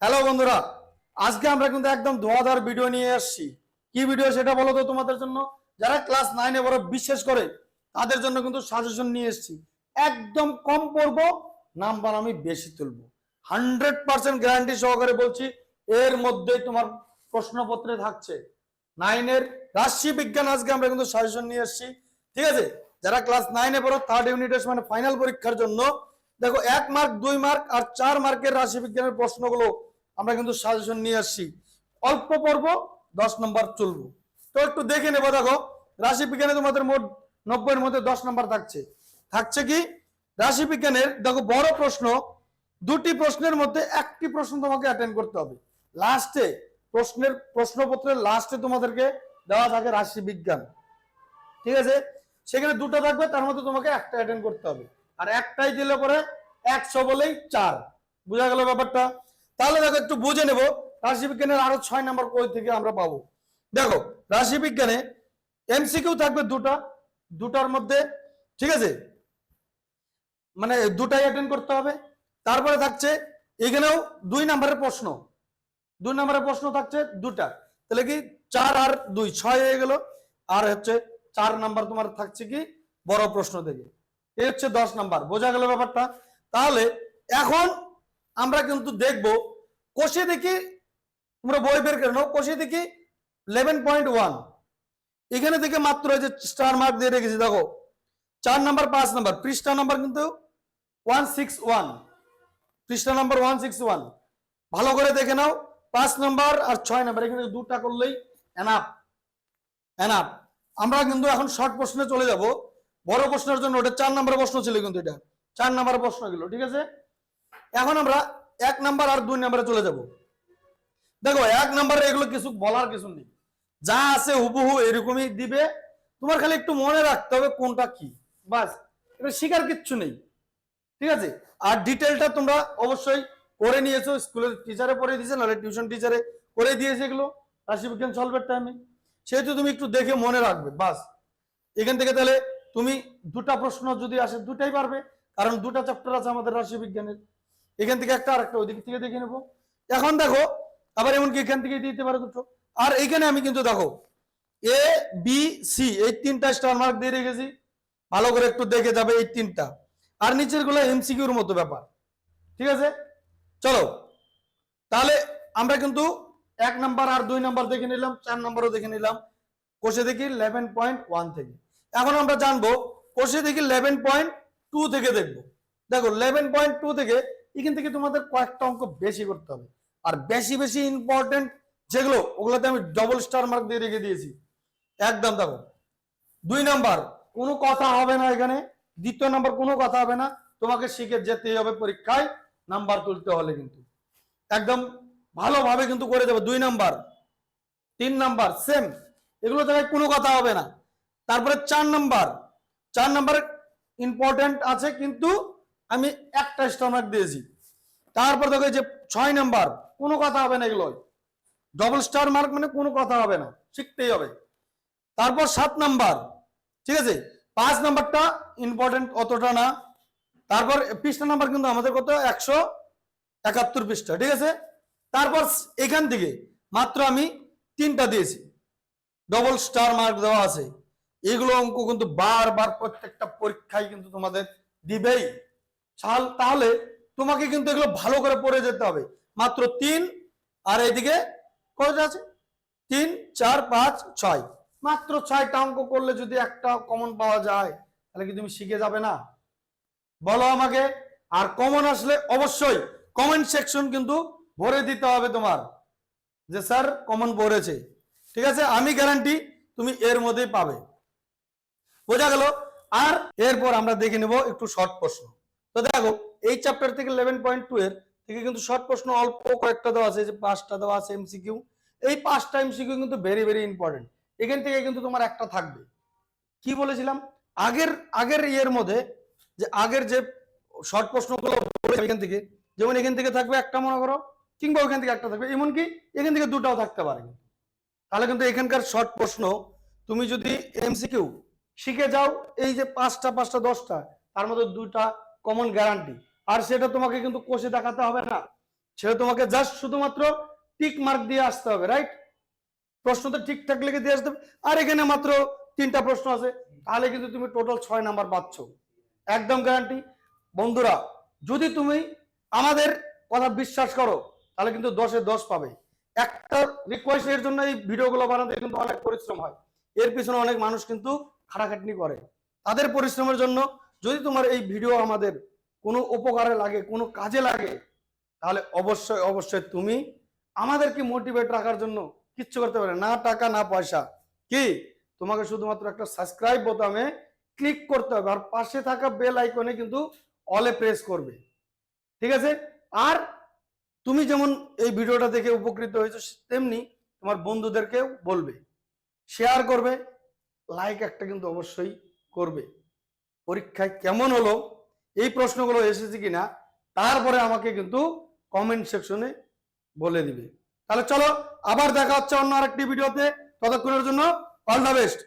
Hello বন্ধুরা, আজকে আমরা কিন্তু একদম ধোঁয়াধার ভিডিও নিয়ে আসছি। কি ভিডিও সেটা বলো তো তোমাদের জন্য। যারা ক্লাস 9-এ বড় বিশ্বাস করে তাদের জন্য কিন্তু সাজেশন নিয়ে এসেছি। একদম কম পড়বো, নাম্বার আমি বেশি তুলবো। 100% গ্যারান্টি সহকারে বলছি, এর মধ্যে তোমার প্রশ্নপত্রে থাকছে 9-এর রাশি বিজ্ঞান। আজকে আমরা কিন্তু সাজেশন নিয়ে এসেছি, ঠিক আছে। যারা ক্লাস 9-এ পড়ো, থার্ড ইউনিট টেস্ট মানে ফাইনাল পরীক্ষার জন্য দেখো 1 মার্ক, 2 মার্ক আর 4 মার্কের রাশি বিজ্ঞানের প্রশ্নগুলো আমরা কিন্তু সাজেশন নিয়ে আসছি। অল্প পড়ব, 10 নম্বর চলবো। তো একটু দেখে নেবো। দেখো রাশি বিজ্ঞানে তোমাদের মোট 90-এর মধ্যে 10 নম্বর থাকছে। থাকছে কি রাশি বিজ্ঞানের, দেখো বড় প্রশ্ন, দুটি প্রশ্নের মধ্যে একটি প্রশ্ন তোমাকে অ্যাটেন্ড করতে হবে। লাস্টে প্রশ্নপত্রের লাস্টে তোমাদেরকে দেওয়া থাকে রাশি বিজ্ঞান, ঠিক আছে। সেখানে দুটো থাকবে, তার মধ্যে তোমাকে একটা অ্যাটেন্ড করতে হবে। আর একটাই দিলে পরে 100 বলেই 4। বুঝা গেল ব্যাপারটা? তাহলে দেখো একটু বুঝে নেব রাশি বিজ্ঞানের আরো 6 নাম্বার কই থেকে আমরা পাবো। দেখো রাশি বিজ্ঞানে এমসিকিউ থাকবে দুটার মধ্যে, ঠিক আছে, মানে দুটাই অ্যাটেন্ড করতে হবে। তারপরে থাকছে এখানেও 2 নাম্বারের প্রশ্ন, 2 নাম্বারের প্রশ্ন থাকছে দুটা। তাহলে কি 4 আর 2 6 হয়ে গেল। আর হচ্ছে 4 নাম্বার তোমার থাকছে কি বড় প্রশ্ন থেকে। এই হচ্ছে 10 নাম্বার। বোঝা গেল ব্যাপারটা? তাহলে এখন আমরা কিন্তু দেখব কোষে দেখি, তোমরা বই বের করে নাও, কোষে দেখি 11.1 এখানে থেকে মাত্র এই যে স্টার মার্ক দিয়ে রেখেছি। দেখো 4 নাম্বার 5 নাম্বার পৃষ্ঠা নাম্বার কিন্তু 161, পৃষ্ঠা নাম্বার 161 ভালো করে দেখে নাও। 5 নাম্বার আর 6 নাম্বার এখানে দুটা করলেই এনাফ এনাফ। আমরা কিন্তু এখন শর্ট প্রশ্নে চলে যাব। বড় প্রশ্নের জন্য ওটা 4 নাম্বার প্রশ্ন ছিল, কিন্তু এটা 4 নাম্বার প্রশ্ন গেল, ঠিক আছে। এখন আমরা 1 নাম্বার আর 2 নাম্বারে চলে যাব। দেখো 1 নাম্বারে এগুলো কিছু বলার কিছু নেই, যা আছে হুবহু এরকমই দিবে। তোমার খালি একটু মনে রাখতে হবে কোনটা কি, বাস। এটা শিখার কিচ্ছু নেই, ঠিক আছে। আর ডিটেলটা তোমরা অবশ্যই করে নিয়েছো, স্কুলের টিচারে পড়ে দিয়েছে, নাহলে টিউশন টিচারে করে দিয়েছে এগুলো রাশিবিজ্ঞান সলভের টাইমে। সেহেতু তুমি একটু দেখে মনে রাখবে, বাস। এখান থেকে তাহলে তুমি দুটা প্রশ্ন যদি আসে দুটাই পারবে, কারণ দুটা চ্যাপ্টার আছে আমাদের রাশিবিজ্ঞানের। এখান থেকে একটা আর একটা ওই দিক থেকে দেখে নেবো। এখন দেখো আবার এমনকি এখান থেকে দিতে পারে দুটো। আর এইখানে আমি কিন্তু দেখো এ বি সি এই 3টা স্টার মার্ক দিয়ে রেখেছি, ভালো করে একটু দেখে যাবে এই 3টা। আর নিচের গুলো এমসিকিউর মতো ব্যাপার, ঠিক আছে। চলো তাহলে আমরা কিন্তু 1 নাম্বার আর 2 নাম্বার দেখে নিলাম, 4 নাম্বারও দেখে নিলাম। কোষে দেখি 11.1 থেকে। এখন আমরা জানবো কোষে দেখি 11.2 থেকে দেখবো। দেখো 11.2 থেকে এখান থেকে তোমাদের কয়েকটা অঙ্ক বেশি করতে হবে। আর বেশি বেশি ইম্পর্টেন্ট যেগুলো, ওগুলোতে আমি ডবল স্টার মার্ক দিয়ে রেখে দিয়েছি একদম। দেখো 2 নাম্বার কোনো কথা হবে না এখানে, দ্বিতীয় নাম্বার কোনো কথা হবে না, তোমাকে শিখে যেতেই হবে পরীক্ষায় নাম্বার তুলতে হলে কিন্তু একদম ভালোভাবে কিন্তু করে দেবে। 2 নাম্বার 3 নাম্বার সেম, এগুলো থেকে কোনো কথা হবে না। তারপরে 4 নাম্বার ইম্পর্টেন্ট আছে, কিন্তু আমি একটা স্টার মার্ক দিয়েছি। তারপর দেখো যে 6 নাম্বার কোনো কথা হবে না, এগুলো ডবল স্টার মার্ক মানে কোনো কথা হবে না, শিখতেই হবে। তারপর 7 নাম্বার, ঠিক আছে। 5 নাম্বারটা ইম্পর্টেন্ট অতটা না। তারপর পৃষ্ঠা নাম্বার কিন্তু আমাদের কত 171 পৃষ্ঠা, ঠিক আছে। তারপর এখান থেকে মাত্র আমি 3টা দিয়েছি, ডবল স্টার মার্ক দেওয়া আছে। এগুলো অঙ্ক কিন্তু বারবার প্রত্যেকটা পরীক্ষায় কিন্তু তোমাদের দিবেই। তাহলে তোমাকে কিন্তু এগুলো ভালো করে পড়ে যেতে হবে। মাত্র 3, আর এইদিকে কয়টা আছে 3 4 5 6, মাত্র 6টা অঙ্ক করলে যদি একটা কমন পাওয়া যায়, তাহলে কি তুমি শিখে যাবে না? বলো আমাকে। আর কমন আসলে অবশ্যই কমেন্ট সেকশন কিন্তু ভরে দিতে হবে তোমার, যে স্যার কমন ভরেছে, ঠিক আছে। আমি গ্যারান্টি তুমি এর মধ্যেই পাবে। বোঝা গেল? আর এরপর আমরা দেখে নেব একটু শর্ট প্রশ্ন। তো দেখো এই চ্যাপ্টার থেকে 11.2 এর থেকে কিন্তু শর্ট প্রশ্ন অল্প কয়েকটা দেওয়া আছে, যে 5টা দেওয়া আছে এমসিকিউ। এই 5টা এমসিকিউ কিন্তু ভেরি ভেরি ইম্পর্টেন্ট। এখান থেকে কিন্তু তোমার একটা থাকবে। কি বলেছিলাম আগের আগের ইয়ের মধ্যে, যে আগের যে শর্ট প্রশ্নগুলো এখান থেকে, যেমন এখান থেকে থাকবে একটা মনে করো, কিংবা ওখান থেকে একটা থাকবে, এমনকি এখান থেকে দুটাও থাকতে পারে। তাহলে কিন্তু এখানকার শর্ট প্রশ্ন তুমি যদি এমসিকিউ শিখে যাও, এই যে 5টা 5টা 10টা, তার মধ্যে 2টা কমন গ্যারান্টি। আর সেটা তোমাকে কিন্তু কোষে দেখাতে হবে না, সে তোমাকে জাস্ট শুধুমাত্র টিক মার্ক দিয়ে আসতে হবে, রাইট? প্রশ্ন তো ঠিকঠাক লিখে দিয়ে আসতে হবে। আর এখানে মাত্র 3টা প্রশ্ন আছে, তাহলে কিন্তু তুমি টোটাল 6 নাম্বার পাচ্ছ, একদম গ্যারান্টি। বন্ধুরা, যদি তুমি আমাদের কথা বিশ্বাস করো তাহলে কিন্তু 10-এ 10 পাবে। একটা রিকোয়েস্টের জন্য এই ভিডিওগুলো বানাতে কিন্তু অনেক পরিশ্রম হয়, এর পিছনে অনেক মানুষ কিন্তু খাটাখাটনি করে। তাদের পরিশ্রমের জন্য যদি তোমার এই ভিডিও আমাদের কোনো উপকারে লাগে, কোনো কাজে লাগে, তাহলে অবশ্যই অবশ্যই তুমি আমাদেরকে মোটিভেট রাখার জন্য কিচ্ছু করতে পারে না, টাকা না পয়সা, কি তোমাকে শুধুমাত্র একটা সাবস্ক্রাইব বোতামে ক্লিক করতে হবে, আর পাশে থাকা বেল আইকনে কিন্তু অলে প্রেস করবে, ঠিক আছে? আর তুমি যেমন এই ভিডিওটা দেখে উপকৃত হয়েছো, তেমনি তোমার বন্ধুদেরকেও বলবে, শেয়ার করবে, লাইক একটা কিন্তু অবশ্যই করবে। পরীক্ষায় কেমন হলো, এই প্রশ্নগুলো এসেছে কিনা, তারপরে আমাকে কিন্তু কমেন্ট সেকশনে বলে দিবে। তাহলে চলো, আবার দেখা হচ্ছে অন্য আরেকটি ভিডিওতে। ততক্ষণের জন্য অল দ্য বেস্ট।